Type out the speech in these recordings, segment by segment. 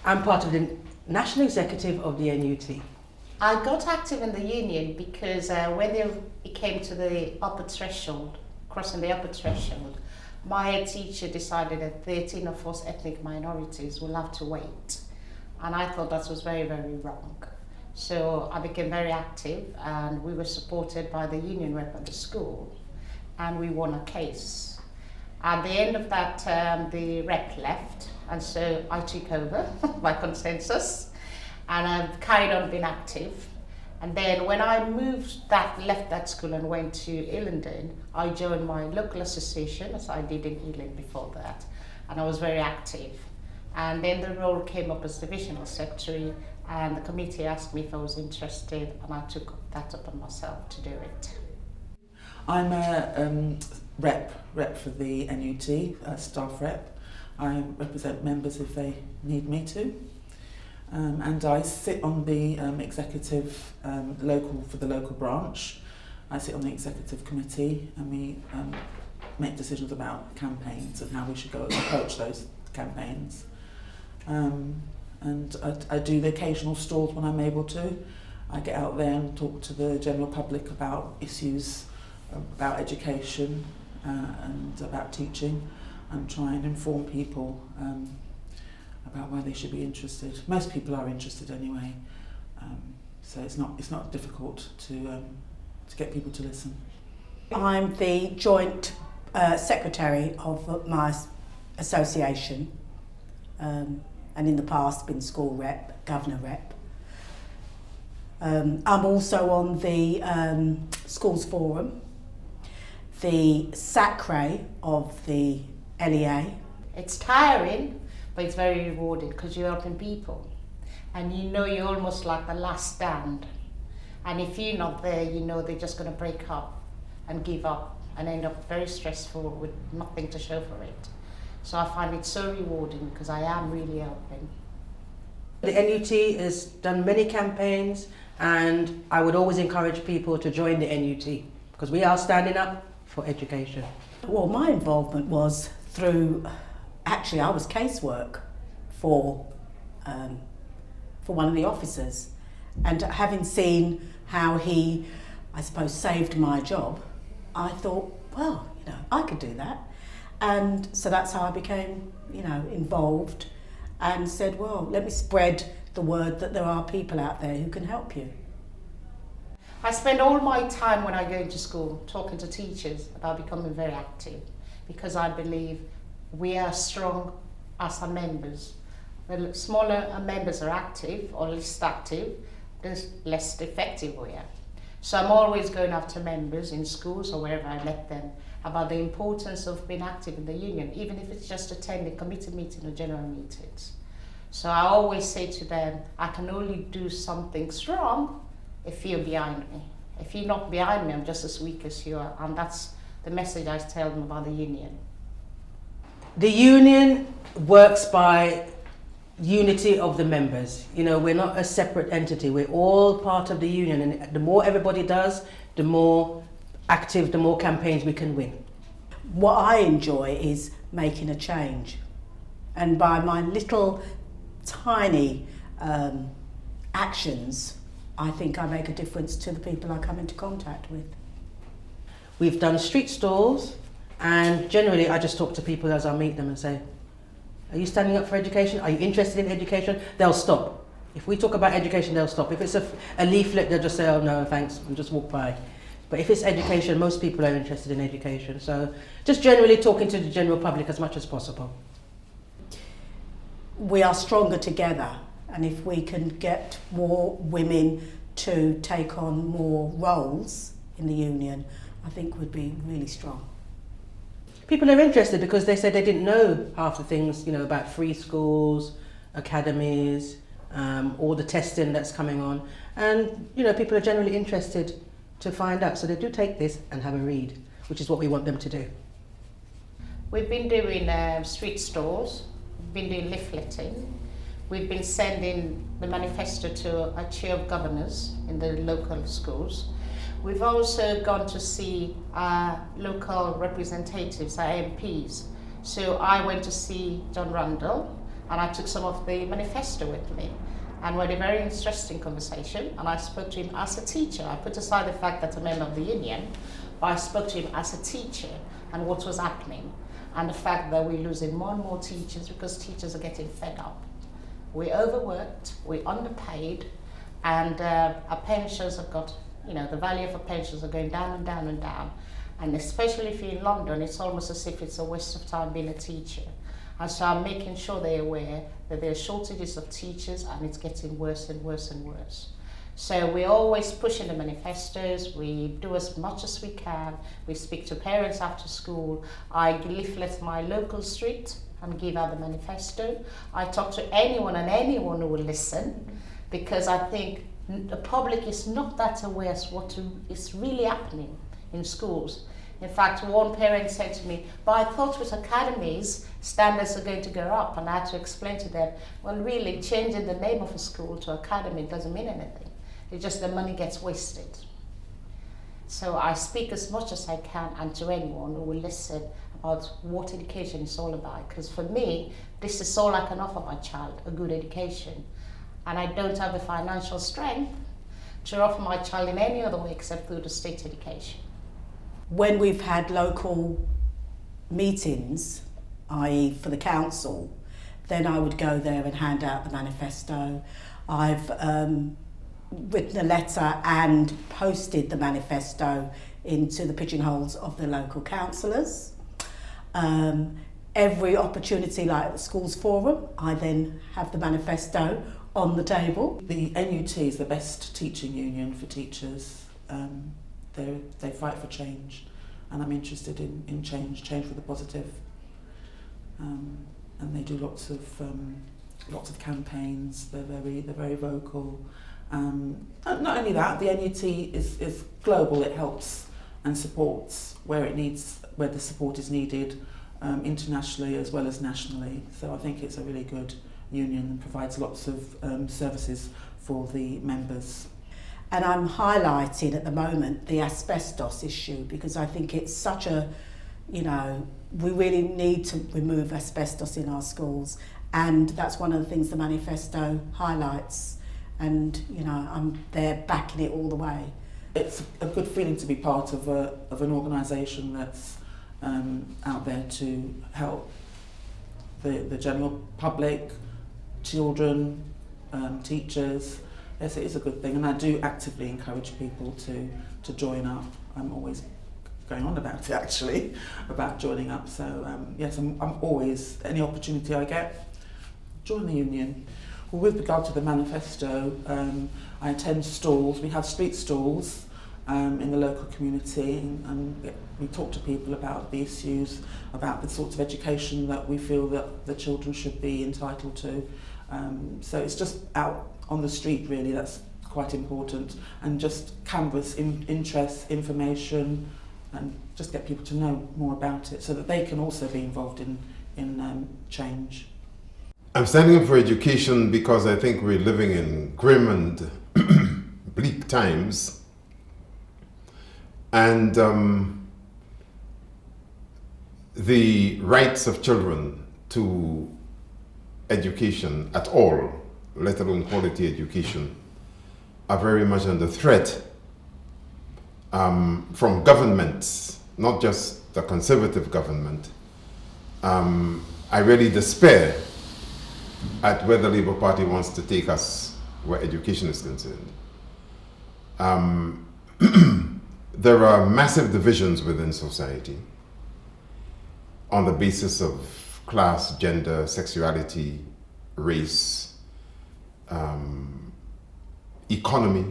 I'm part of the National Executive of the NUT. I got active in the union because when it came to the upper threshold, crossing the upper threshold, my head teacher decided that 13 of us ethnic minorities will have to wait. And I thought that was very, very wrong. So I became very active, and we were supported by the union rep at the school, and we won a case. At the end of that term, the rep left, and so I took over by consensus, and I've carried on being active. And then when I left that school and went to Hillingdon, I joined my local association, as I did in Ealing before that, and I was very active. And then the role came up as divisional secretary, and the committee asked me if I was interested, and I took that upon myself to do it. I'm a rep for the NUT, a staff rep. I represent members if they need me to. And I sit on the executive for the local branch. I sit on the executive committee, and we make decisions about campaigns and how we should go approach those campaigns. And I do the occasional stalls when I'm able to. I get out there and talk to the general public about issues about education and about teaching, and try and inform people about why they should be interested. Most people are interested anyway, so it's not difficult to get people to listen. I'm the joint secretary of my association, and in the past been school rep, governor rep. I'm also on the schools forum, the SACRE of the LEA. It's tiring, but it's very rewarding because you're helping people, and you know you're almost like the last stand. And if you're not there, you know they're just going to break up and give up and end up very stressful with nothing to show for it. So I find it so rewarding because I am really helping. The NUT has done many campaigns, and I would always encourage people to join the NUT because we are standing up for education. Well, my involvement was through, actually I was casework for one of the officers, and having seen how he, I suppose, saved my job, I thought, well, I could do that. And so that's how I became, involved, and said, well, let me spread the word that there are people out there who can help you. I spend all my time when I go into school talking to teachers about becoming very active, because I believe we are strong as our members. The smaller our members are active or least active, the less effective we are. So I'm always going after members in schools or wherever I let them about the importance of being active in the union, even if it's just attending committee meetings or general meetings. So I always say to them, I can only do something strong if you're behind me. If you're not behind me, I'm just as weak as you are. And that's the message I tell them about the union. The union works by unity of the members. We're not a separate entity. We're all part of the union, and the more everybody does, the more active, the more campaigns we can win. What I enjoy is making a change, and by my little tiny actions, I think I make a difference to the people I come into contact with. We've done street stalls, and generally I just talk to people as I meet them and say, are you standing up for education? Are you interested in education? They'll stop. If we talk about education, they'll stop. If it's a leaflet, they'll just say, oh no, thanks, and just walk by. But if it's education, most people are interested in education. So just generally talking to the general public as much as possible. We are stronger together, and if we can get more women to take on more roles in the union, I think we'd be really strong. People are interested because they said they didn't know half the things, about free schools, academies, all the testing that's coming on. And, people are generally interested to find out. So they do take this and have a read, which is what we want them to do. We've been doing street stalls, we've been doing leafleting, we've been sending the manifesto to our chair of governors in the local schools. We've also gone to see our local representatives, our MPs. So I went to see John Randall, and I took some of the manifesto with me. And we had a very interesting conversation, and I spoke to him as a teacher. I put aside the fact that I'm a member of the union, but I spoke to him as a teacher and what was happening, and the fact that we're losing more and more teachers because teachers are getting fed up. We're overworked, we're underpaid, and our pensions have got, the value of our pensions are going down and down and down. And especially if you're in London, it's almost as if it's a waste of time being a teacher. And so I'm making sure they're aware that there are shortages of teachers and it's getting worse and worse and worse. So we're always pushing the manifestos, we do as much as we can, we speak to parents after school, I leaflet my local street and give out the manifesto. I talk to anyone who will listen, because I think the public is not that aware of what is really happening in schools. In fact, one parent said to me, but I thought with academies, standards are going to go up, and I had to explain to them, well, really, changing the name of a school to academy doesn't mean anything. It's just the money gets wasted. So I speak as much as I can, and to anyone who will listen, about what education is all about. Because for me, this is all I can offer my child, a good education. And I don't have the financial strength to offer my child in any other way except through the state education. When we've had local meetings, i.e. for the council, then I would go there and hand out the manifesto. I've written a letter and posted the manifesto into the pigeonholes of the local councillors. Every opportunity, like at the schools forum, I then have the manifesto on the table. The NUT is the best teaching union for teachers. They fight for change, and I'm interested in change for the positive. And they do lots of campaigns. They're very vocal. Not only that, the NUT is global. It helps and supports where the support is needed, internationally as well as nationally. So I think it's a really good union and provides lots of services for the members. And I'm highlighting at the moment the asbestos issue, because I think it's such a, we really need to remove asbestos in our schools, and that's one of the things the manifesto highlights, and I'm there backing it all the way. It's a good feeling to be part of an organisation that's out there to help the general public, children, teachers. Yes, it is a good thing, and I do actively encourage people to join up. I'm always going on about it, actually, about joining up. So yes, I'm always, any opportunity I get, join the union. Well, with regard to the manifesto, I attend stalls. We have street stalls in the local community, and we talk to people about the issues, about the sorts of education that we feel that the children should be entitled to. So it's just out on the street, really, that's quite important, and just canvass interest, information, and just get people to know more about it so that they can also be involved in change. I'm standing up for education because I think we're living in grim and bleak times, and the rights of children to education at all, let alone quality education, are very much under threat from governments, not just the Conservative government. I really despair at where the Labour Party wants to take us where education is concerned. There are massive divisions within society on the basis of class, gender, sexuality, race, economy,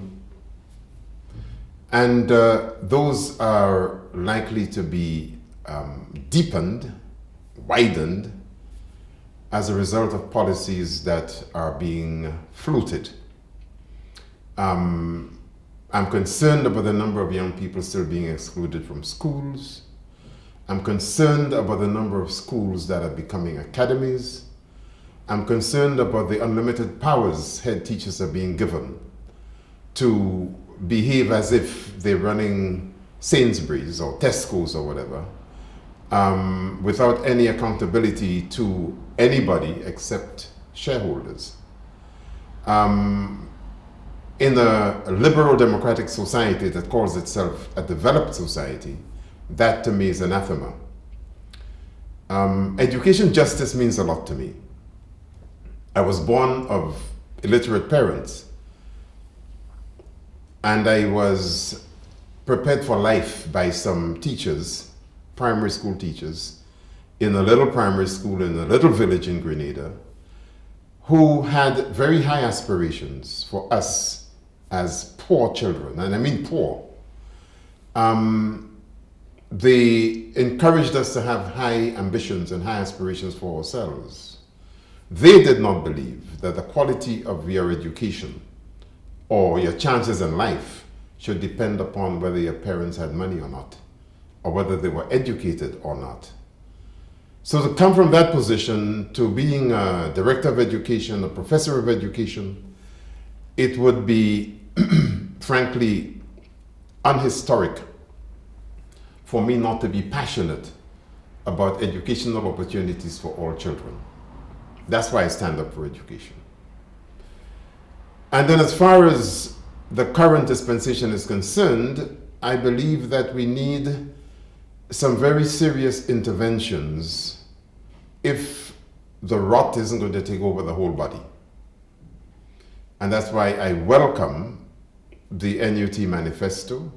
and those are likely to be deepened, widened, as a result of policies that are being floated. I'm concerned about the number of young people still being excluded from schools. I'm concerned about the number of schools that are becoming academies. I'm concerned about the unlimited powers head teachers are being given to behave as if they're running Sainsbury's or Tesco's or whatever, without any accountability to anybody except shareholders. In a liberal democratic society that calls itself a developed society, that to me is anathema. Education justice means a lot to me. I was born of illiterate parents, and I was prepared for life by some teachers, primary school teachers, in a little primary school in a little village in Grenada, who had very high aspirations for us as poor children, and I mean poor. They encouraged us to have high ambitions and high aspirations for ourselves. They did not believe that the quality of your education or your chances in life should depend upon whether your parents had money or not, or whether they were educated or not. So to come from that position to being a director of education, a professor of education, it would be, frankly, unhistoric for me not to be passionate about educational opportunities for all children. That's why I stand up for education. And then as far as the current dispensation is concerned, I believe that we need some very serious interventions if the rot isn't going to take over the whole body. And that's why I welcome the NUT manifesto.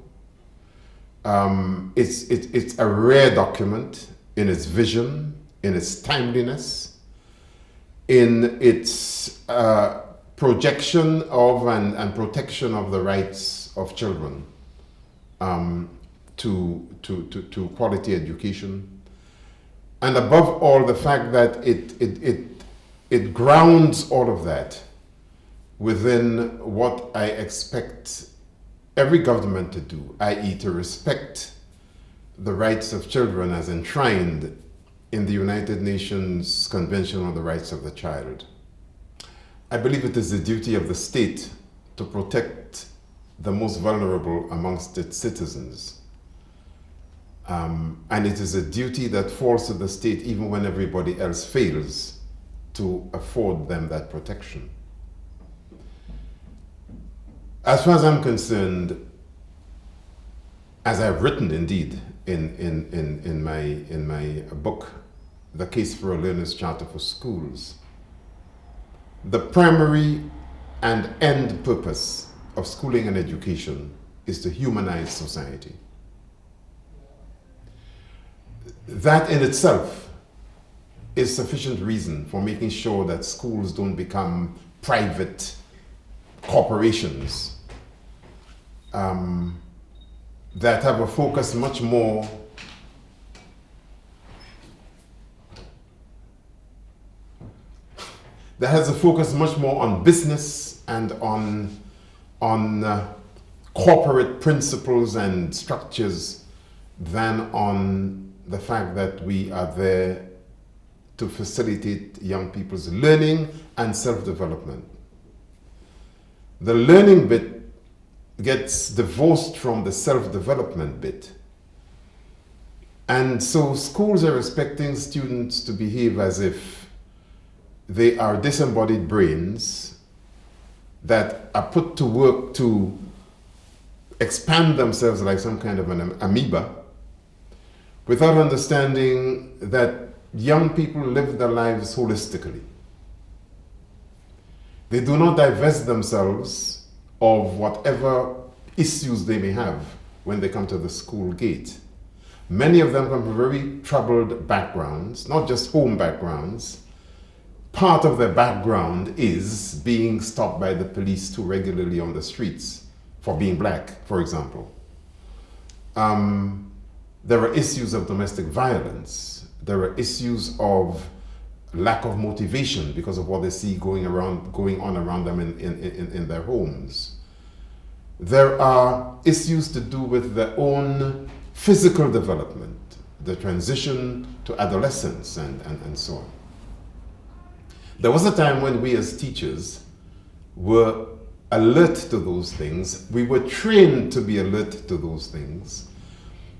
It's a rare document in its vision, in its timeliness, in its projection of and protection of the rights of children to quality education. And above all, the fact that it grounds all of that within what I expect every government to do, i.e. to respect the rights of children as enshrined in the United Nations Convention on the Rights of the Child. I believe it is the duty of the state to protect the most vulnerable amongst its citizens. And it is a duty that falls to the state even when everybody else fails to afford them that protection. As far as I'm concerned, as I've written indeed in my book, The Case for a Learner's Charter for Schools, the primary and end purpose of schooling and education is to humanize society. That in itself is sufficient reason for making sure that schools don't become private corporations that have a focus much more that has a focus much more on business and on corporate principles and structures than on the fact that we are there to facilitate young people's learning and self-development. The learning bit gets divorced from the self-development bit. And so schools are expecting students to behave as if they are disembodied brains that are put to work to expand themselves like some kind of an amoeba, without understanding that young people live their lives holistically. They do not divest themselves of whatever issues they may have when they come to the school gate. Many of them come from very troubled backgrounds, not just home backgrounds. Part of their background is being stopped by the police too regularly on the streets for being black, for example. There are issues of domestic violence. There are issues of lack of motivation because of what they see going on around them in their homes. There are issues to do with their own physical development, the transition to adolescence and so on. There was a time when we as teachers were alert to those things. We were trained to be alert to those things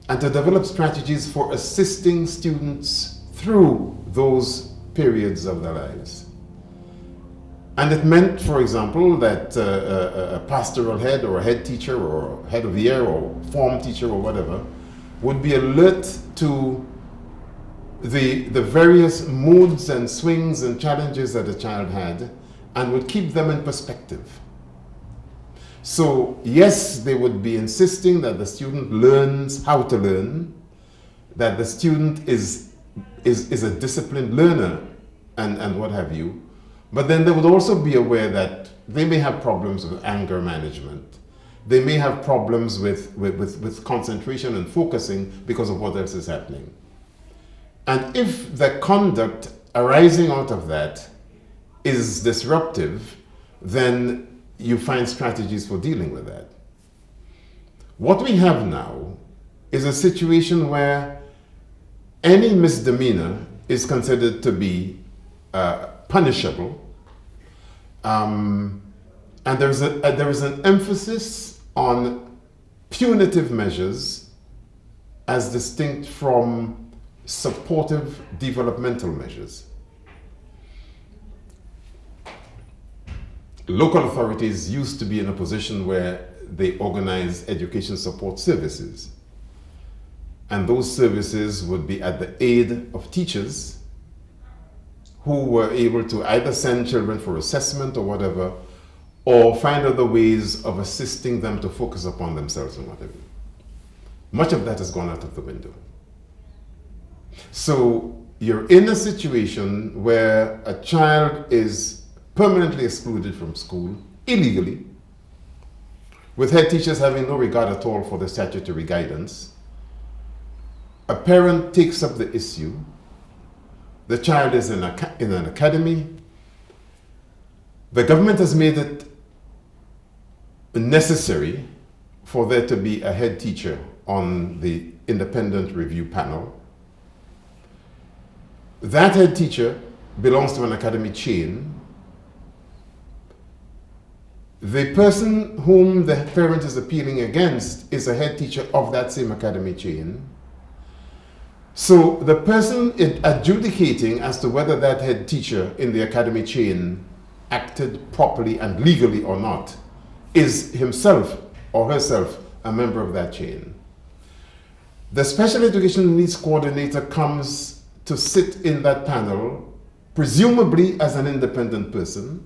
and to develop strategies for assisting students through those periods of their lives. And it meant, for example, that a pastoral head or a head teacher or head of year or form teacher or whatever would be alert to the various moods and swings and challenges that the child had and would keep them in perspective. So yes, they would be insisting that the student learns how to learn, that the student is a disciplined learner and what have you. But then they would also be aware that they may have problems with anger management. They may have problems with concentration and focusing because of what else is happening. And if the conduct arising out of that is disruptive, then you find strategies for dealing with that. What we have now is a situation where any misdemeanor is considered to be punishable, and there is an emphasis on punitive measures as distinct from supportive developmental measures. Local authorities used to be in a position where they organize education support services, and those services would be at the aid of teachers who were able to either send children for assessment or whatever, or find other ways of assisting them to focus upon themselves and whatever. Much of that has gone out of the window. So you're in a situation where a child is permanently excluded from school, illegally, with head teachers having no regard at all for the statutory guidance. A parent takes up the issue. The child is in an academy. The government has made it necessary for there to be a head teacher on the independent review panel. That head teacher belongs to an academy chain. The person whom the parent is appealing against is a head teacher of that same academy chain. So the person adjudicating as to whether that head teacher in the academy chain acted properly and legally or not is himself or herself a member of that chain. The special education needs coordinator comes to sit in that panel, presumably as an independent person,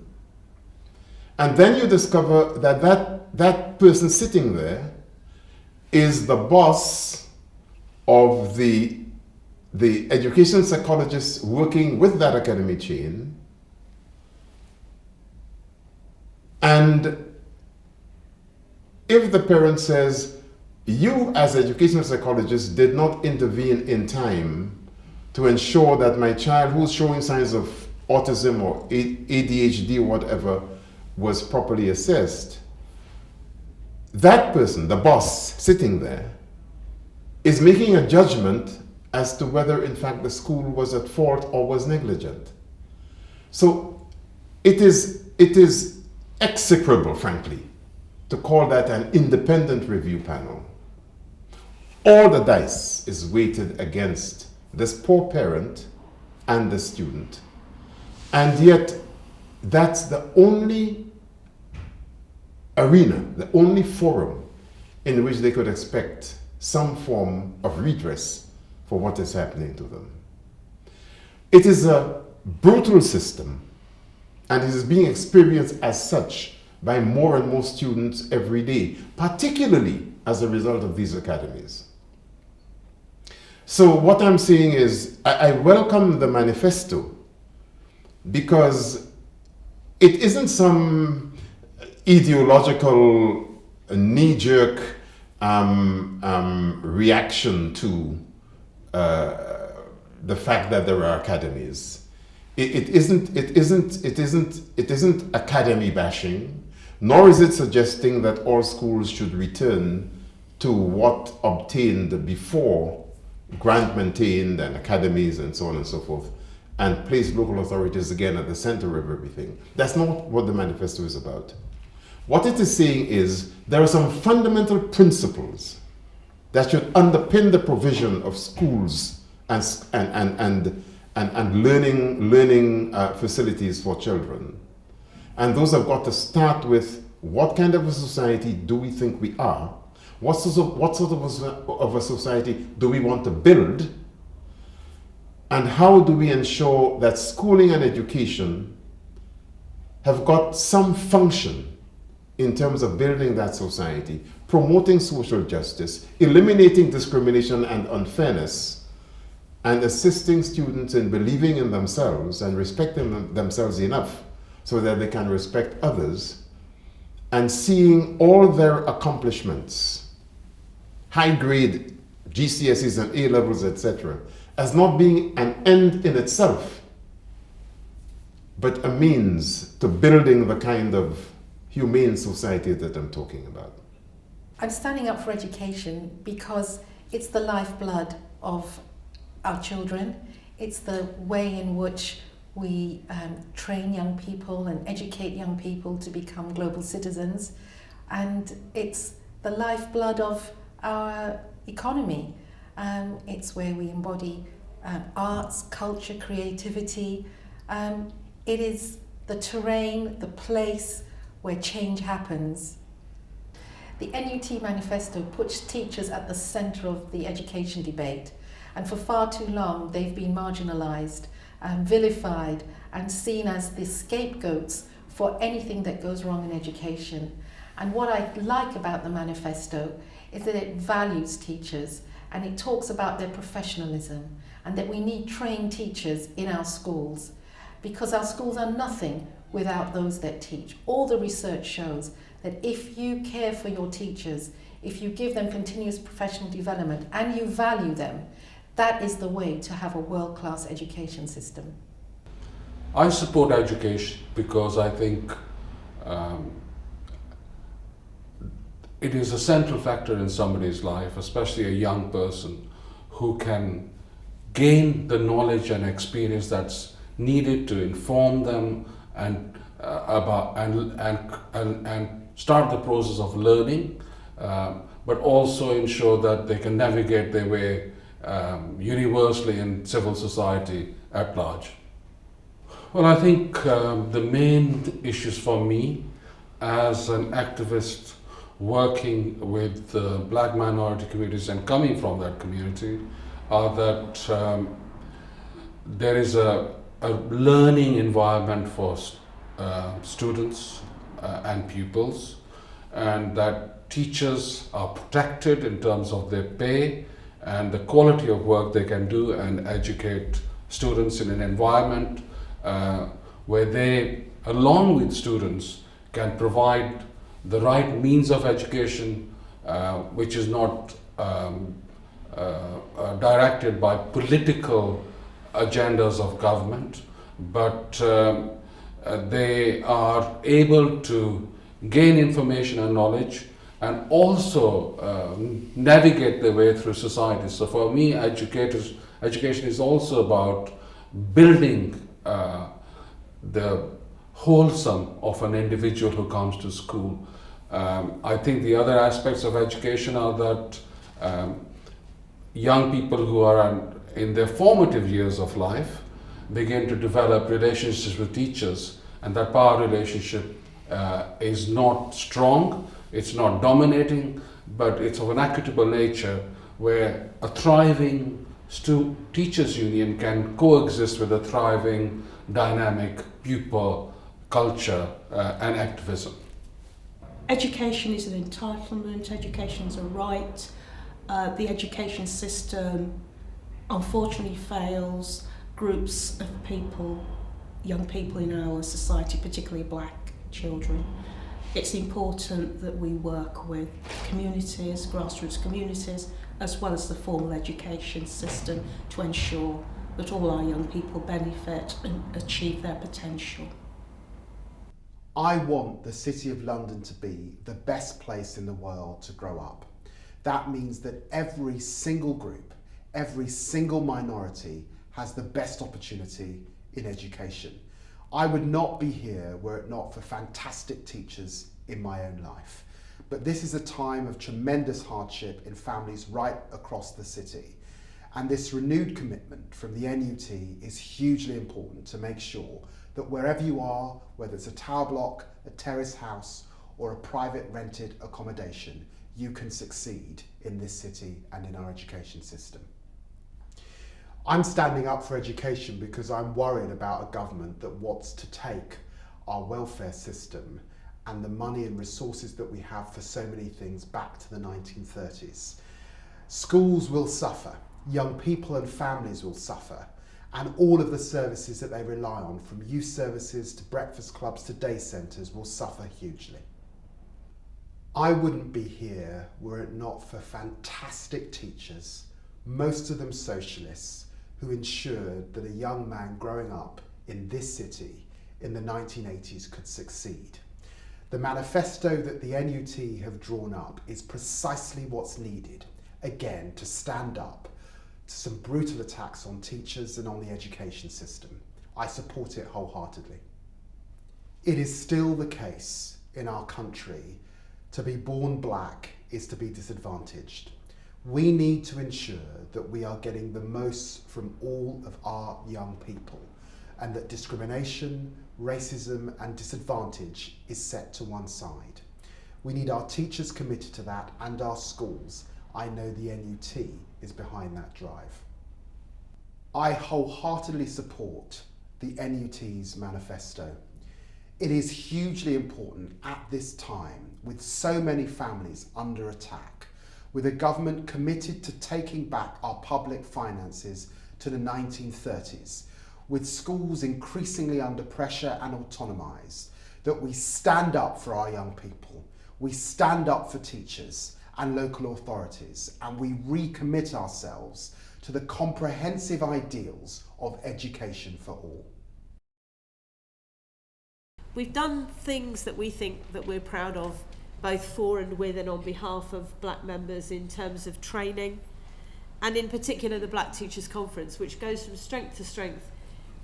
and then you discover that that person sitting there is the boss of the education psychologist working with that academy chain. And if the parent says, you as educational psychologist did not intervene in time to ensure that my child who's showing signs of autism or ADHD or whatever was properly assessed, that person, the boss sitting there, is making a judgment as to whether in fact the school was at fault or was negligent. So it is execrable, frankly, to call that an independent review panel. All the dice is weighted against this poor parent and the student. And yet, that's the only arena, the only forum in which they could expect some form of redress for what is happening to them. It is a brutal system, and it is being experienced as such by more and more students every day, particularly as a result of these academies. So what I'm saying is, I welcome the manifesto because it isn't some ideological knee-jerk reaction to the fact that there are academies. It isn't academy bashing, nor is it suggesting that all schools should return to what obtained before grant maintained and academies and so on and so forth, and place local authorities again at the center of everything. That's not what the manifesto is about. What it is saying is there are some fundamental principles that should underpin the provision of schools and and learning facilities for children. And those have got to start with what kind of a society do we think we are? What sort of a society do we want to build? And how do we ensure that schooling and education have got some function in terms of building that society, promoting social justice, eliminating discrimination and unfairness, and assisting students in believing in themselves and respecting themselves enough so that they can respect others, and seeing all their accomplishments, high grade GCSEs and A levels, etc., as not being an end in itself, but a means to building the kind of humane society that I'm talking about. I'm standing up for education because it's the lifeblood of our children. It's the way in which we train young people and educate young people to become global citizens. And it's the lifeblood of our economy. It's where we embody arts, culture, creativity. It is the terrain, the place where change happens. The NUT manifesto puts teachers at the centre of the education debate, and for far too long they've been marginalised and vilified and seen as the scapegoats for anything that goes wrong in education. And what I like about the manifesto is that it values teachers and it talks about their professionalism and that we need trained teachers in our schools, because our schools are nothing without those that teach. All the research shows that if you care for your teachers, if you give them continuous professional development and you value them, that is the way to have a world-class education system. I support education because I think it is a central factor in somebody's life, especially a young person who can gain the knowledge and experience that's needed to inform them and start the process of learning, but also ensure that they can navigate their way universally in civil society at large. Well, I think the main issues for me as an activist working with black minority communities and coming from that community are that there is a learning environment for students and pupils, and that teachers are protected in terms of their pay and the quality of work they can do and educate students in an environment where they, along with students, can provide the right means of education which is not directed by political agendas of government, but they are able to gain information and knowledge and also navigate their way through society. So for me, education is also about building the wholesome of an individual who comes to school. I think the other aspects of education are that young people who are in their formative years of life begin to develop relationships with teachers, and that power relationship is not strong, it's not dominating, but it's of an equitable nature where a thriving teachers union can coexist with a thriving, dynamic pupil culture and activism. Education is an entitlement, education is a right. The education system unfortunately fails groups of people, young people in our society, particularly black children. It's important that we work with communities, grassroots communities, as well as the formal education system to ensure that all our young people benefit and achieve their potential. I want the City of London to be the best place in the world to grow up. That means that every single group, every single minority has the best opportunity in education. I would not be here were it not for fantastic teachers in my own life. But this is a time of tremendous hardship in families right across the city. And this renewed commitment from the NUT is hugely important to make sure that wherever you are, whether it's a tower block, a terrace house, or a private rented accommodation, you can succeed in this city and in our education system. I'm standing up for education because I'm worried about a government that wants to take our welfare system and the money and resources that we have for so many things back to the 1930s. Schools will suffer, young people and families will suffer, and all of the services that they rely on, from youth services to breakfast clubs to day centres, will suffer hugely. I wouldn't be here were it not for fantastic teachers, most of them socialists, who ensured that a young man growing up in this city in the 1980s could succeed. The manifesto that the NUT have drawn up is precisely what's needed, again, to stand up to some brutal attacks on teachers and on the education system. I support it wholeheartedly. It is still the case in our country to be born black is to be disadvantaged. We need to ensure that we are getting the most from all of our young people, and that discrimination, racism and disadvantage is set to one side. We need our teachers committed to that, and our schools. I know the NUT is behind that drive. I wholeheartedly support the NUT's manifesto. It is hugely important at this time, with so many families under attack, with a government committed to taking back our public finances to the 1930s, with schools increasingly under pressure and autonomised, that we stand up for our young people, we stand up for teachers and local authorities, and we recommit ourselves to the comprehensive ideals of education for all. We've done things that we think that we're proud of, both for and with and on behalf of black members, in terms of training, and in particular the Black Teachers Conference, which goes from strength to strength.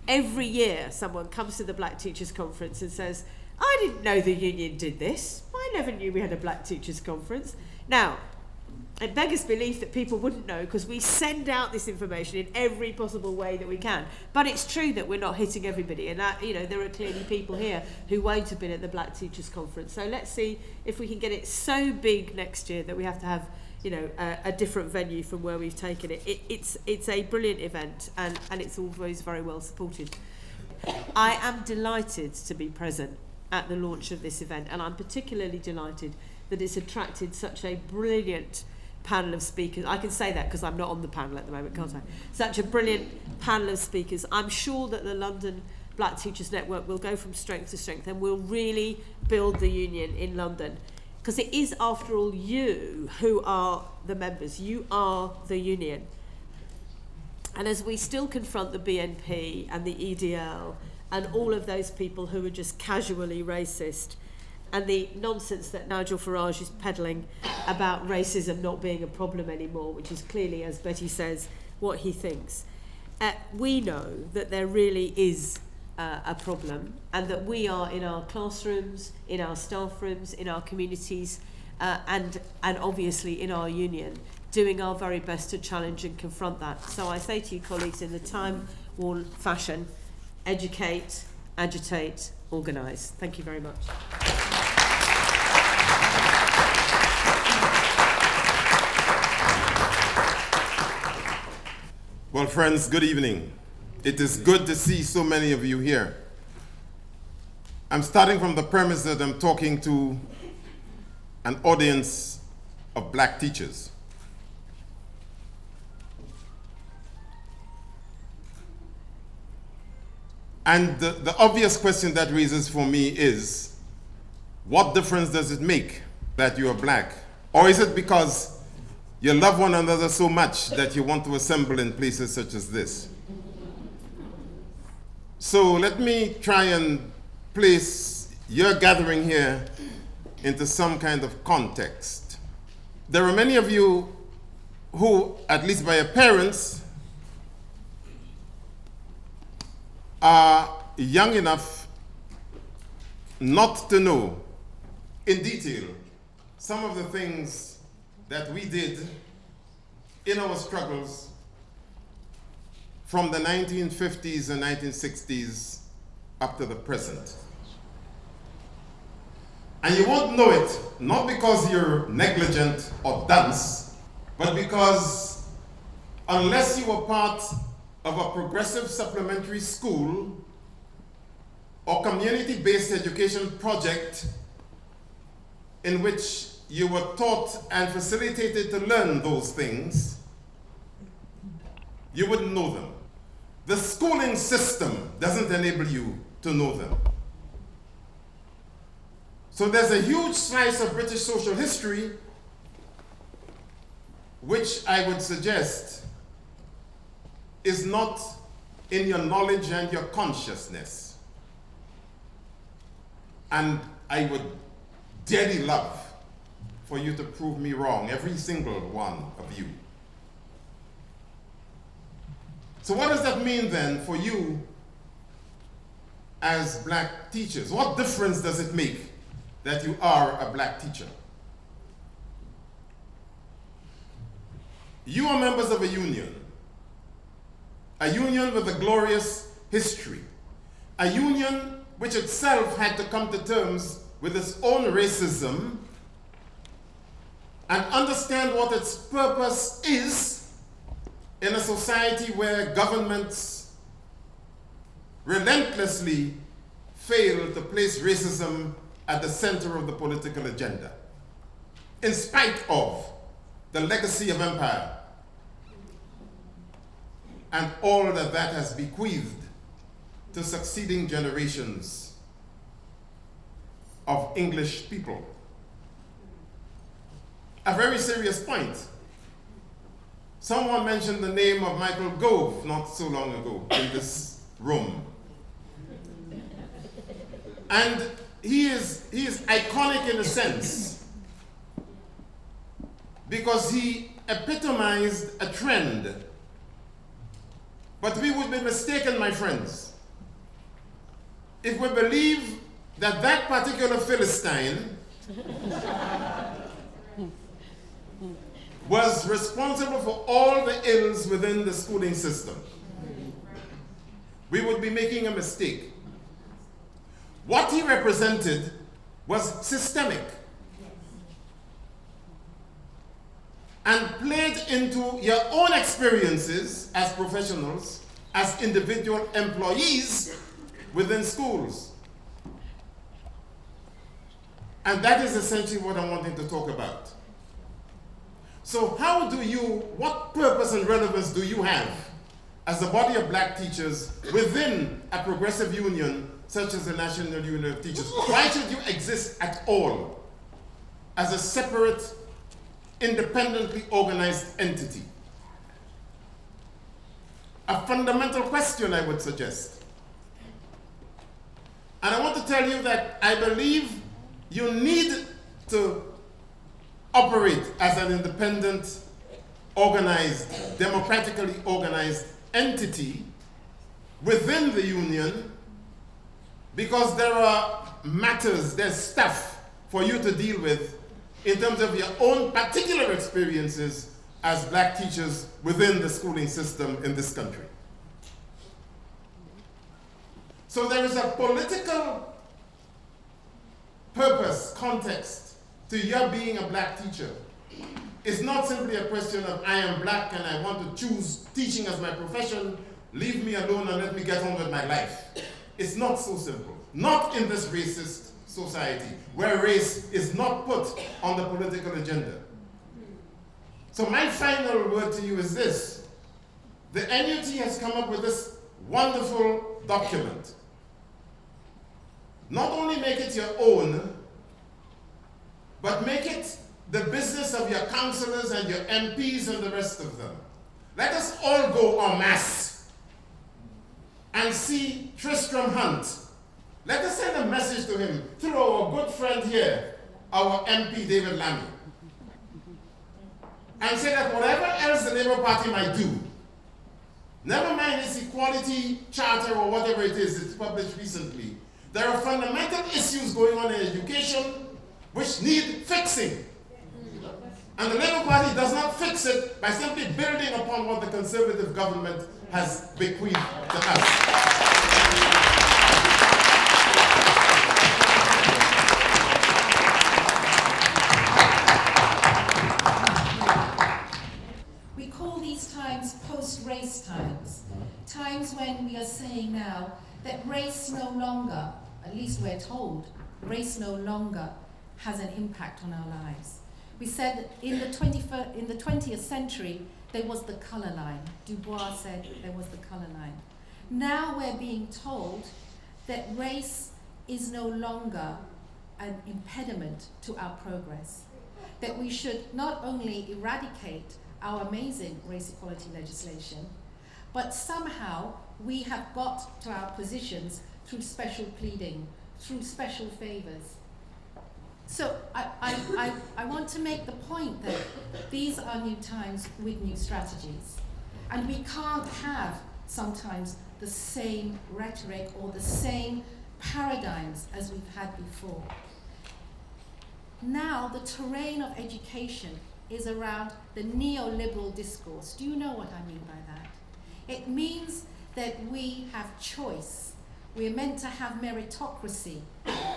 Every year someone comes to the Black Teachers Conference and says, I didn't know the union did this. I never knew we had a Black Teachers Conference. Now, it beggars belief that people wouldn't know, because we send out this information in every possible way that we can. But it's true that we're not hitting everybody, and that, you know, there are clearly people here who won't have been at the Black Teachers Conference. So let's see if we can get it so big next year that we have to have, you know, a different venue from where we've taken it. It's a brilliant event, and it's always very well supported. I am delighted to be present at the launch of this event, and I'm particularly delighted that it's attracted such a brilliant panel of speakers. I can say that because I'm not on the panel at the moment, can't I? Such a brilliant panel of speakers. I'm sure that the London Black Teachers Network will go from strength to strength and will really build the union in London. Because it is, after all, you who are the members. You are the union. And as we still confront the BNP and the EDL and all of those people who are just casually racist, and the nonsense that Nigel Farage is peddling about racism not being a problem anymore, which is clearly, as Betty says, what he thinks. We know that there really is a problem, and that we are in our classrooms, in our staff rooms, in our communities, and obviously in our union, doing our very best to challenge and confront that. So I say to you, colleagues, in the time-worn fashion, educate, agitate, organise. Thank you very much. Well, friends, good evening. It is good to see so many of you here. I'm starting from the premise that I'm talking to an audience of black teachers. And the obvious question that raises for me is, what difference does it make that you are black? Or is it because you love one another so much that you want to assemble in places such as this? So let me try and place your gathering here into some kind of context. There are many of you who, at least by appearance, are young enough not to know in detail some of the things that we did in our struggles from the 1950s and 1960s up to the present. And you won't know it, not because you're negligent or dunce, but because unless you were part of a progressive supplementary school or community-based education project in which you were taught and facilitated to learn those things, you wouldn't know them. The schooling system doesn't enable you to know them. So there's a huge slice of British social history which I would suggest is not in your knowledge and your consciousness. And I would dearly love for you to prove me wrong, every single one of you. So what does that mean then for you as black teachers? What difference does it make that you are a black teacher? You are members of a union with a glorious history, a union which itself had to come to terms with its own racism and understand what its purpose is in a society where governments relentlessly fail to place racism at the center of the political agenda, in spite of the legacy of empire and all that that has bequeathed to succeeding generations of English people. A very serious point. Someone mentioned the name of Michael Gove not so long ago in this room. And he is iconic in a sense because he epitomized a trend. But we would be mistaken, my friends, if we believe that that particular Philistine was responsible for all the ills within the schooling system. We would be making a mistake. What he represented was systemic and played into your own experiences as professionals, as individual employees within schools. And that is essentially what I'm wanting to talk about. So what purpose and relevance do you have as a body of black teachers within a progressive union such as the National Union of Teachers? Why should you exist at all as a separate, independently organized entity? A fundamental question, I would suggest. And I want to tell you that I believe you need to operate as an independent, organized, democratically organized entity within the union, because there are matters, there's stuff for you to deal with in terms of your own particular experiences as black teachers within the schooling system in this country. So there is a political purpose, context to your being a black teacher. It's not simply a question of I am black and I want to choose teaching as my profession, leave me alone and let me get on with my life. It's not so simple. Not in this racist society where race is not put on the political agenda. So my final word to you is this. The NUT has come up with this wonderful document. Not only make it your own, but make it the business of your councillors and your MPs and the rest of them. Let us all go en masse and see Tristram Hunt. Let us send a message to him through our good friend here, our MP David Lammy, and say that whatever else the Labour Party might do, never mind its equality charter or whatever it is it's published recently, there are fundamental issues going on in education which need fixing. And the Labour Party does not fix it by simply building upon what the Conservative government has bequeathed to us. We call these times post-race times. Times when we are saying now that race no longer, at least we're told, race no longer has an impact on our lives. We said that in the 20th century, there was the colour line. Du Bois said there was the colour line. Now we're being told that race is no longer an impediment to our progress. That we should not only eradicate our amazing race equality legislation, but somehow we have got to our positions through special pleading, through special favours. So I want to make the point that these are new times with new strategies. And we can't have sometimes the same rhetoric or the same paradigms as we've had before. Now the terrain of education is around the neoliberal discourse. Do you know what I mean by that? It means that we have choice. We're meant to have meritocracy.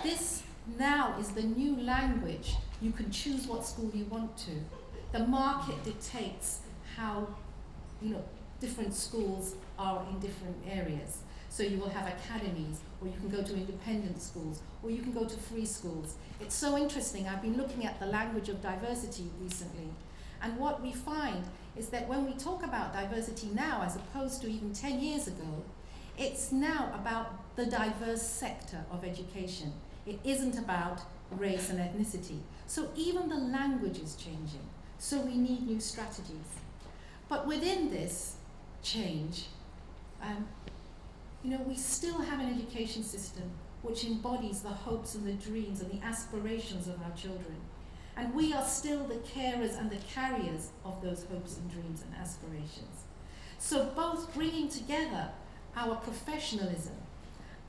This now is the new language. You can choose what school you want to. The market dictates how, different schools are in different areas. So you will have academies, or you can go to independent schools, or you can go to free schools. It's so interesting. I've been looking at the language of diversity recently. And what we find is that when we talk about diversity now, as opposed to even 10 years ago, it's now about the diverse sector of education. It isn't about race and ethnicity. So even the language is changing. So we need new strategies. But within this change, we still have an education system which embodies the hopes and the dreams and the aspirations of our children. And we are still the carers and the carriers of those hopes and dreams and aspirations. So both bringing together our professionalism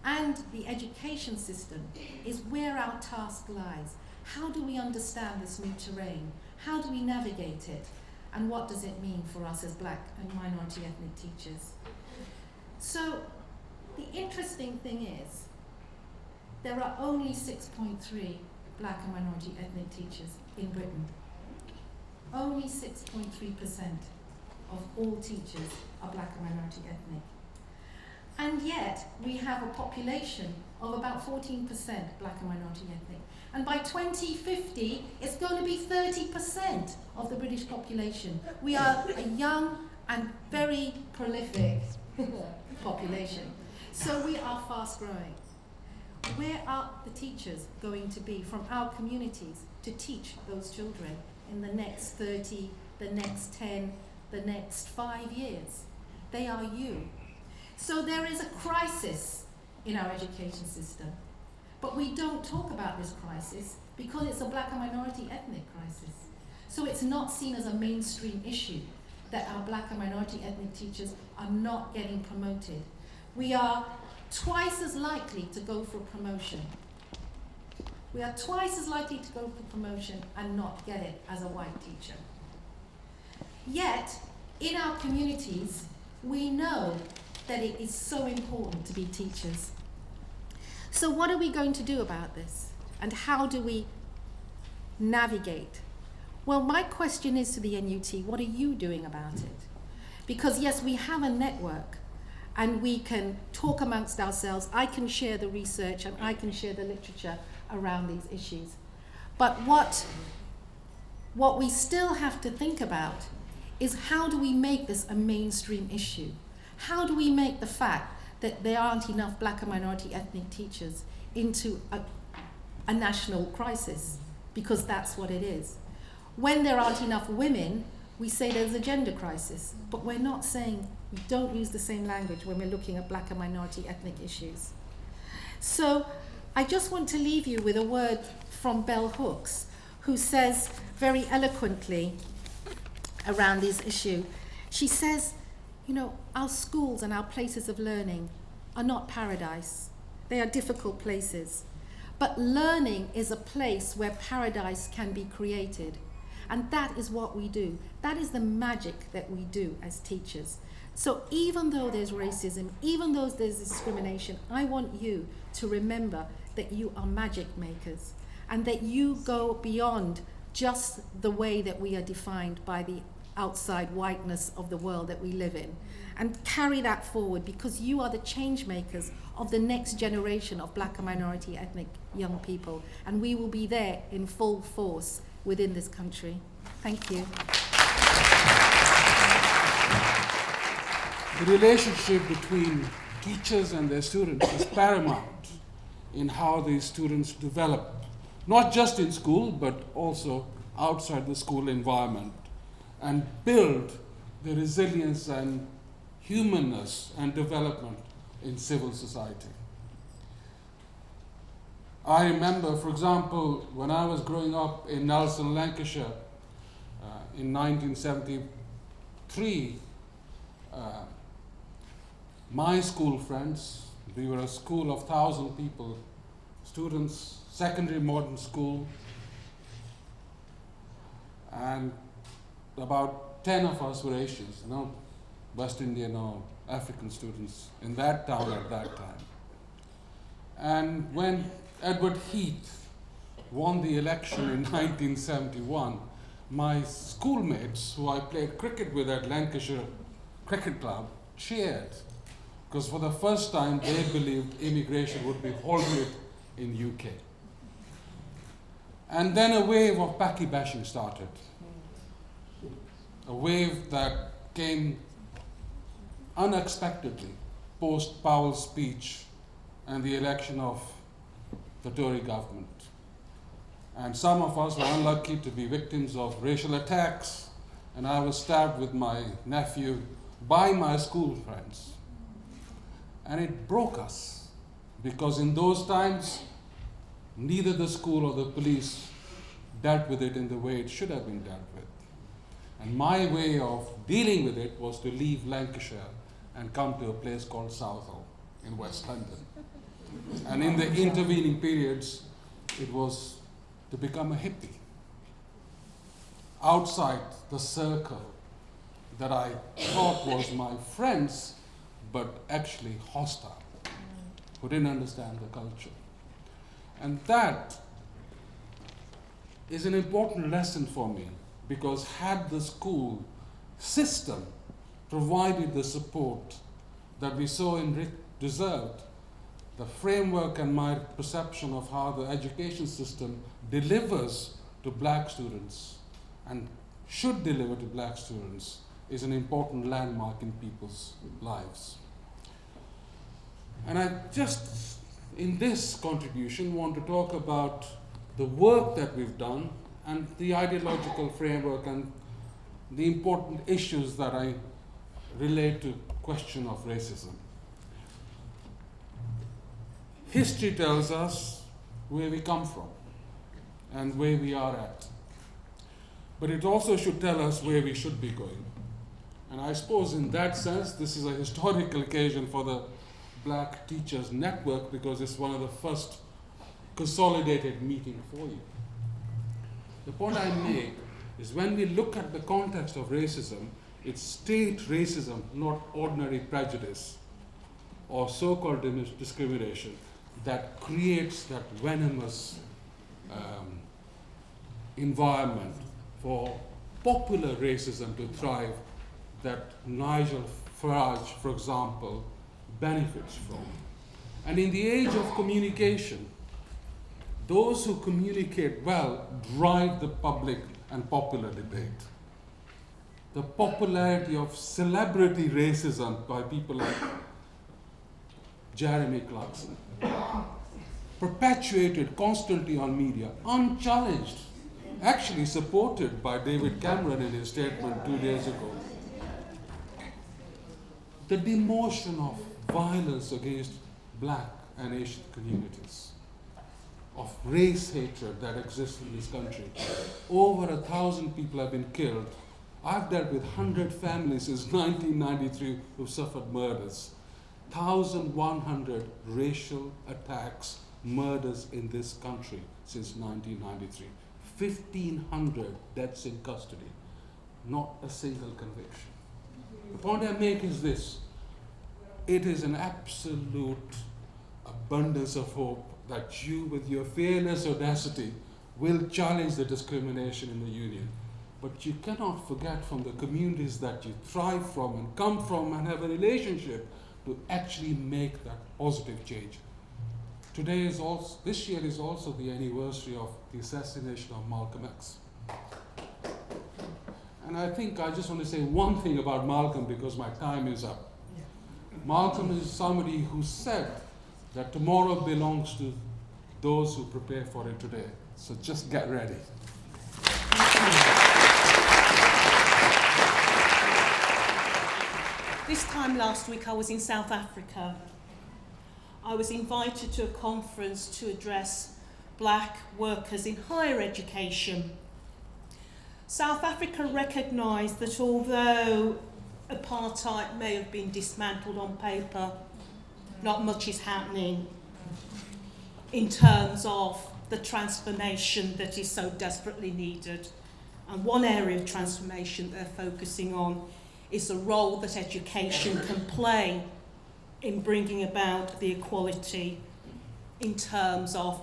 and the education system is where our task lies. How do we understand this new terrain? How do we navigate it? And what does it mean for us as Black and minority ethnic teachers? So the interesting thing is, there are only 6.3 Black and minority ethnic teachers in Britain. Only 6.3% of all teachers are Black and minority ethnic. And yet, we have a population of about 14% Black and minority ethnic. And by 2050, it's going to be 30% of the British population. We are a young and very prolific population. So we are fast growing. Where are the teachers going to be from our communities to teach those children in the next 30, the next 10, the next 5 years? They are you. So there is a crisis in our education system. But we don't talk about this crisis because it's a Black and minority ethnic crisis. So it's not seen as a mainstream issue that our Black and minority ethnic teachers are not getting promoted. We are twice as likely to go for promotion. We are twice as likely to go for promotion and not get it as a white teacher. Yet, in our communities, we know that it is so important to be teachers. So what are we going to do about this? And how do we navigate? Well, my question is to the NUT, what are you doing about it? Because yes, we have a network and we can talk amongst ourselves. I can share the research and I can share the literature around these issues. But what we still have to think about is how do we make this a mainstream issue? How do we make the fact that there aren't enough Black and minority ethnic teachers into a national crisis? Because that's what it is. When there aren't enough women, we say there's a gender crisis, but we're not saying, we don't use the same language when we're looking at Black and minority ethnic issues. So I just want to leave you with a word from Bell Hooks, who says very eloquently around this issue. She says, our schools and our places of learning are not paradise. They are difficult places. But learning is a place where paradise can be created. And that is what we do. That is the magic that we do as teachers. So even though there's racism, even though there's discrimination, I want you to remember that you are magic makers and that you go beyond just the way that we are defined by the outside whiteness of the world that we live in, and carry that forward, because you are the change makers of the next generation of black and minority ethnic young people, and we will be there in full force within this country. Thank you. The relationship between teachers and their students is paramount in how these students develop, not just in school, but also outside the school environment, and build the resilience and humanness and development in civil society. I remember, for example, when I was growing up in Nelson, Lancashire, in 1973, my school friends, we were a school of 1,000 people, students, secondary modern school, and about 10 of us were Asians, no West Indian or African students in that town at that time. And when Edward Heath won the election in 1971, my schoolmates, who I played cricket with at Lancashire Cricket Club, cheered, because for the first time they believed immigration would be halted in UK. And then a wave of Paki bashing started. A wave that came unexpectedly post Powell's speech and the election of the Tory government. And some of us were unlucky to be victims of racial attacks, and I was stabbed with my nephew by my school friends. And it broke us, because in those times, neither the school or the police dealt with it in the way it should have been dealt with. And my way of dealing with it was to leave Lancashire and come to a place called Southall in West London. And in the intervening periods, it was to become a hippie outside the circle that I thought was my friends, but actually hostile, who didn't understand the culture. And that is an important lesson for me, because had the school system provided the support that we so deserved, the framework and my perception of how the education system delivers to black students and should deliver to black students is an important landmark in people's lives. And I just, in this contribution, want to talk about the work that we've done and the ideological framework and the important issues that I relate to question of racism. History tells us where we come from and where we are at. But it also should tell us where we should be going. And I suppose in that sense, this is a historical occasion for the Black Teachers Network, because it's one of the first consolidated meeting for you. The point I make is when we look at the context of racism, it's state racism, not ordinary prejudice or so-called discrimination, that creates that venomous environment for popular racism to thrive, that Nigel Farage, for example, benefits from. And in the age of communication, those who communicate well drive the public and popular debate. The popularity of celebrity racism by people like Jeremy Clarkson, perpetuated constantly on media, unchallenged, actually supported by David Cameron in his statement 2 days ago. The demotion of violence against black and Asian communities, of race hatred that exists in this country. Over 1,000 people have been killed. I've dealt with 100 families since 1993 who've suffered murders. 1,100 racial attacks, murders in this country since 1993. 1,500 deaths in custody, not a single conviction. The point I make is this: it is an absolute abundance of hope that you, with your fearless audacity, will challenge the discrimination in the union. But you cannot forget from the communities that you thrive from and come from and have a relationship to actually make that positive change. This year is also the anniversary of the assassination of Malcolm X. And I think I just want to say one thing about Malcolm because my time is up. Malcolm is somebody who said that tomorrow belongs to those who prepare for it today. So just get ready. This time last week I was in South Africa. I was invited to a conference to address black workers in higher education. South Africa recognised that although apartheid may have been dismantled on paper, not much is happening in terms of the transformation that is so desperately needed. And one area of transformation they're focusing on is the role that education can play in bringing about the equality in terms of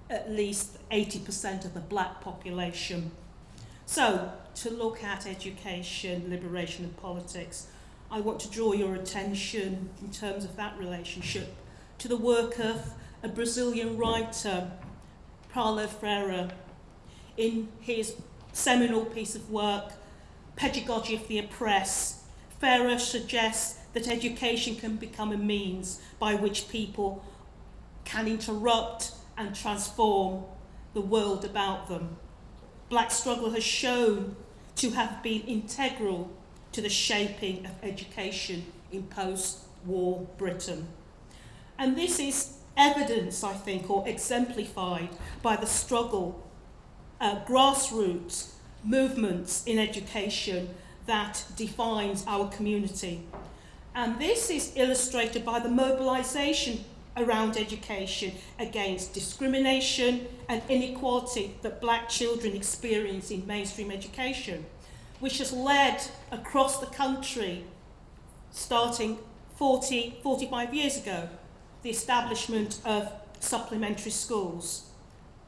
at least 80% of the black population. So, to look at education, liberation and politics, I want to draw your attention in terms of that relationship to the work of a Brazilian writer, Paulo Freire, in his seminal piece of work, Pedagogy of the Oppressed. Freire suggests that education can become a means by which people can interrupt and transform the world about them. Black struggle has shown to have been integral to the shaping of education in post-war Britain. And this is evidence, I think, or exemplified by the struggle, grassroots movements in education that defines our community. And this is illustrated by the mobilisation around education against discrimination and inequality that black children experience in mainstream education, which has led across the country, starting 45 years ago, the establishment of supplementary schools.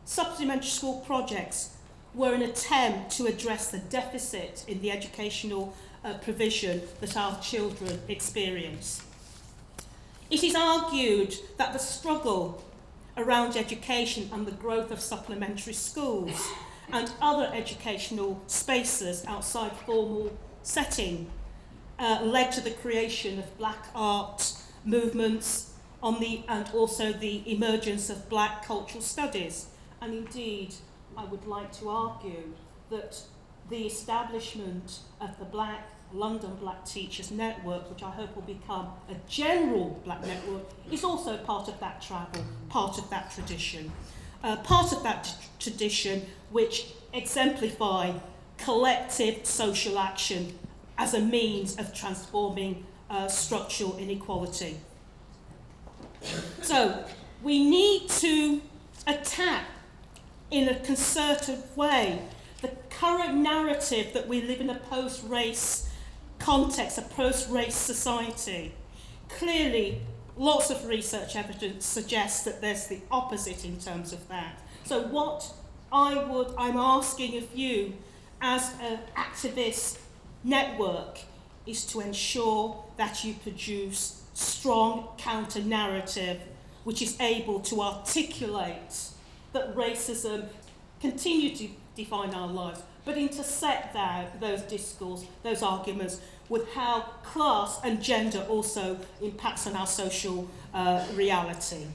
Supplementary school projects were an attempt to address the deficit in the educational provision that our children experience. It is argued that the struggle around education and the growth of supplementary schools and other educational spaces outside formal setting led to the creation of black art movements and also the emergence of black cultural studies. And indeed, I would like to argue that the establishment of the London Black Teachers Network, which I hope will become a general black network, is also part of that travel, part of that tradition. Part of that tradition which exemplify collective social action as a means of transforming structural inequality. So we need to attack in a concerted way the current narrative that we live in a post-race context, a post-race society. Clearly, lots of research evidence suggests that there's the opposite in terms of that. So what I'm asking of you as an activist network is to ensure that you produce strong counter-narrative which is able to articulate that racism continues to define our lives, but intersect those discourse, those arguments, with how class and gender also impacts on our social reality.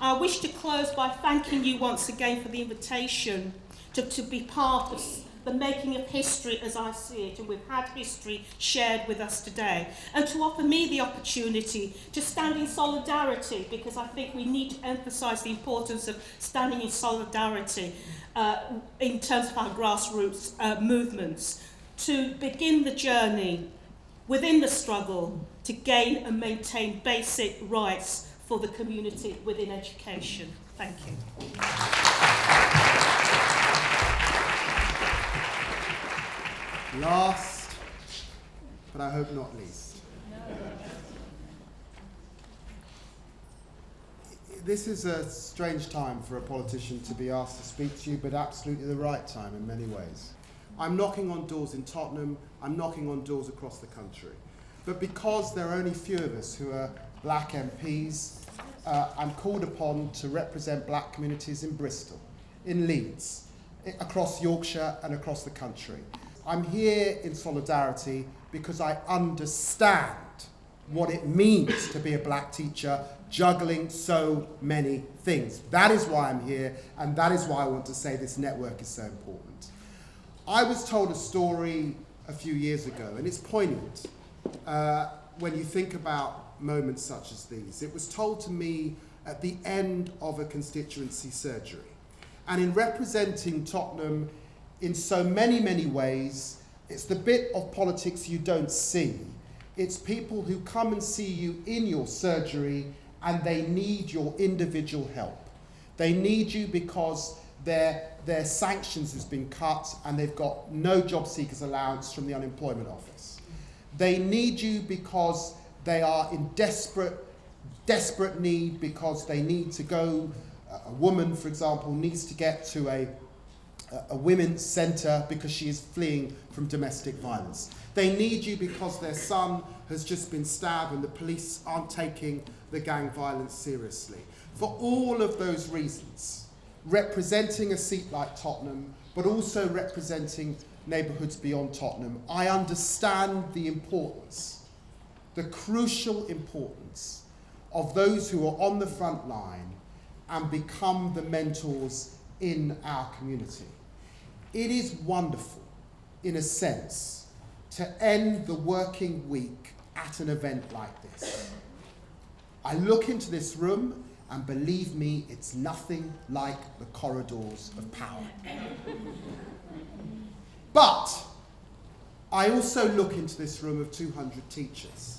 I wish to close by thanking you once again for the invitation to be part of the making of history as I see it, and we've had history shared with us today, and to offer me the opportunity to stand in solidarity, because I think we need to emphasise the importance of standing in solidarity in terms of our grassroots movements, to begin the journey within the struggle to gain and maintain basic rights for the community within education. Thank you. Last, but I hope not least. This is a strange time for a politician to be asked to speak to you, but absolutely the right time in many ways. I'm knocking on doors in Tottenham, I'm knocking on doors across the country. But because there are only few of us who are black MPs, I'm called upon to represent black communities in Bristol, in Leeds, across Yorkshire and across the country. I'm here in solidarity because I understand what it means to be a black teacher juggling so many things. That is why I'm here, and that is why I want to say this network is so important. I was told a story a few years ago, and it's poignant when you think about moments such as these. It was told to me at the end of a constituency surgery. And in representing Tottenham in so many, many ways, it's the bit of politics you don't see. It's people who come and see you in your surgery and they need your individual help. They need you because their sanctions has been cut and they've got no job seekers allowance from the unemployment office. They need you because they are in desperate need because they need to go, a woman, for example, needs to get to a women's centre because she is fleeing from domestic violence. They need you because their son has just been stabbed and the police aren't taking the gang violence seriously. For all of those reasons, representing a seat like Tottenham, but also representing neighbourhoods beyond Tottenham, I understand the importance, the crucial importance of those who are on the front line and become the mentors in our community. It is wonderful, in a sense, to end the working week at an event like this. I look into this room and believe me, it's nothing like the corridors of power. But I also look into this room of 200 teachers,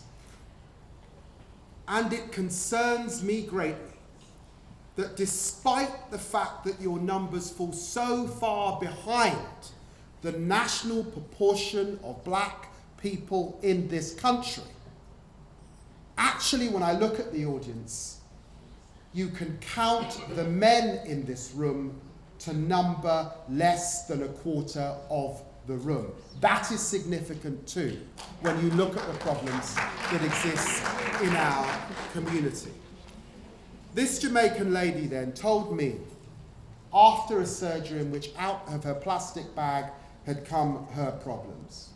and it concerns me greatly that despite the fact that your numbers fall so far behind the national proportion of black people in this country, actually when I look at the audience, you can count the men in this room to number less than a quarter of the room. That is significant too, when you look at the problems that exist in our community. This Jamaican lady then told me, after a surgery in which out of her plastic bag had come her problems,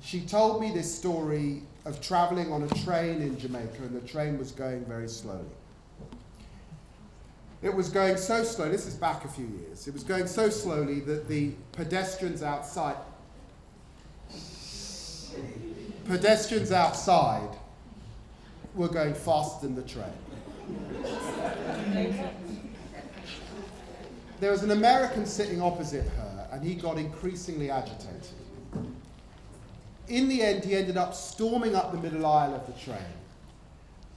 she told me this story of travelling on a train in Jamaica, and the train was going very slowly. It was going so slowly, this is back a few years, it was going so slowly that the pedestrians outside were going faster than the train. There was an American sitting opposite her, and he got increasingly agitated. In the end, he ended up storming up the middle aisle of the train,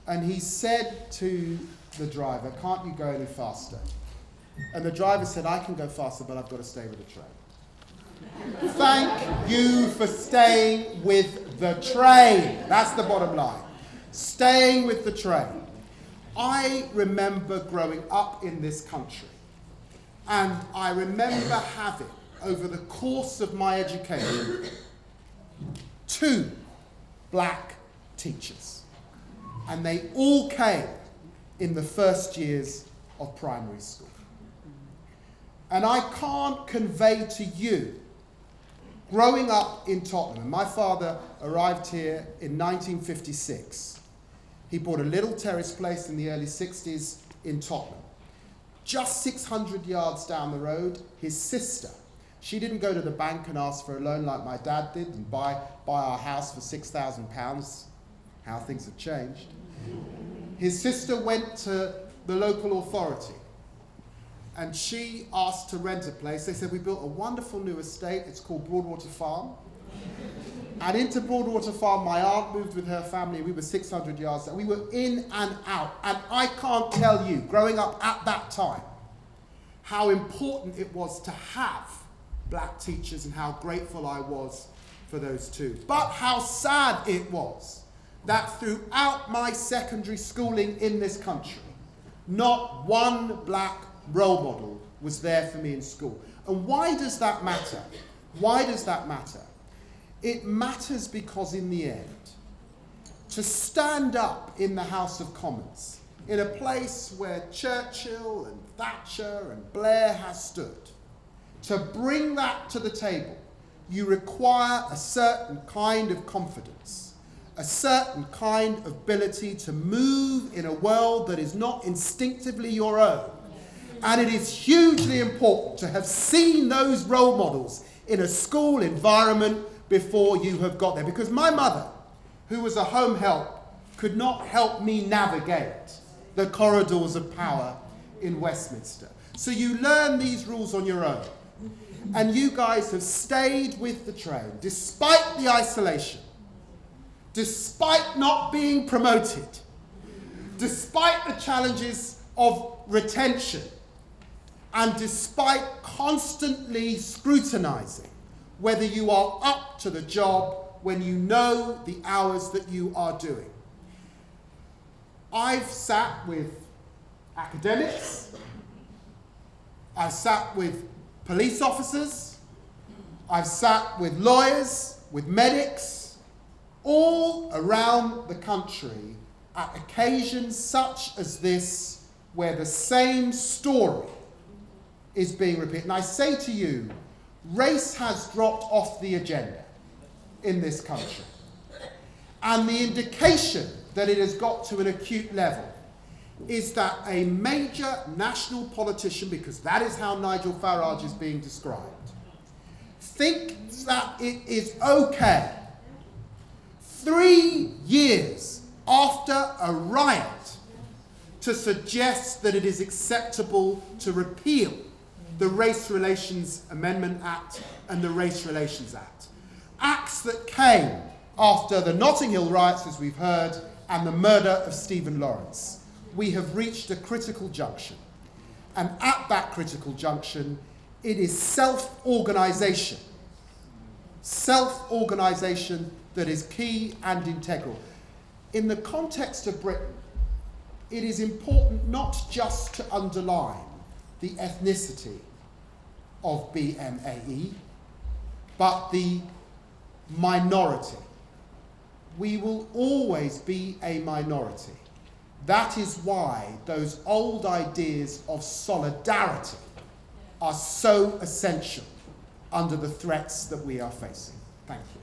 and he said to the driver, "Can't you go any faster?" And the driver said, "I can go faster, but I've got to stay with the train." Thank you for staying with the train. That's the bottom line. Staying with the train. I remember growing up in this country, and I remember having, over the course of my education, 2 black teachers. And they all came in the first years of primary school. And I can't convey to you, growing up in Tottenham, my father arrived here in 1956. He bought a little terrace place in the early 60s in Tottenham. Just 600 yards down the road, his sister, she didn't go to the bank and ask for a loan like my dad did and buy our house for £6,000, how things have changed. His sister went to the local authority and she asked to rent a place. They said, "We built a wonderful new estate, it's called Broadwater Farm. And into Broadwater Farm, my aunt moved with her family. We were 600 yards. We were in and out. And I can't tell you, growing up at that time, how important it was to have black teachers and how grateful I was for those two. But how sad it was that throughout my secondary schooling in this country, not one black role model was there for me in school. And why does that matter? Why does that matter? It matters because in the end, to stand up in the House of Commons, in a place where Churchill and Thatcher and Blair has stood, to bring that to the table, you require a certain kind of confidence, a certain kind of ability to move in a world that is not instinctively your own. And it is hugely important to have seen those role models in a school environment before you have got there. Because my mother, who was a home help, could not help me navigate the corridors of power in Westminster. So you learn these rules on your own. And you guys have stayed with the train, despite the isolation, despite not being promoted, despite the challenges of retention, and despite constantly scrutinizing whether you are up to the job when you know the hours that you are doing. I've sat with academics, I've sat with police officers, I've sat with lawyers, with medics, all around the country at occasions such as this, where the same story is being repeated. And I say to you, race has dropped off the agenda in this country. And the indication that it has got to an acute level is that a major national politician, because that is how Nigel Farage is being described, thinks that it is okay 3 years after a riot to suggest that it is acceptable to repeal the Race Relations Amendment Act and the Race Relations Act. Acts that came after the Notting Hill riots, as we've heard, and the murder of Stephen Lawrence. We have reached a critical junction. And at that critical junction, it is self-organisation that is key and integral. In the context of Britain, it is important not just to underline the ethnicity of BMAE, but the minority. We will always be a minority. That is why those old ideas of solidarity are so essential under the threats that we are facing. Thank you.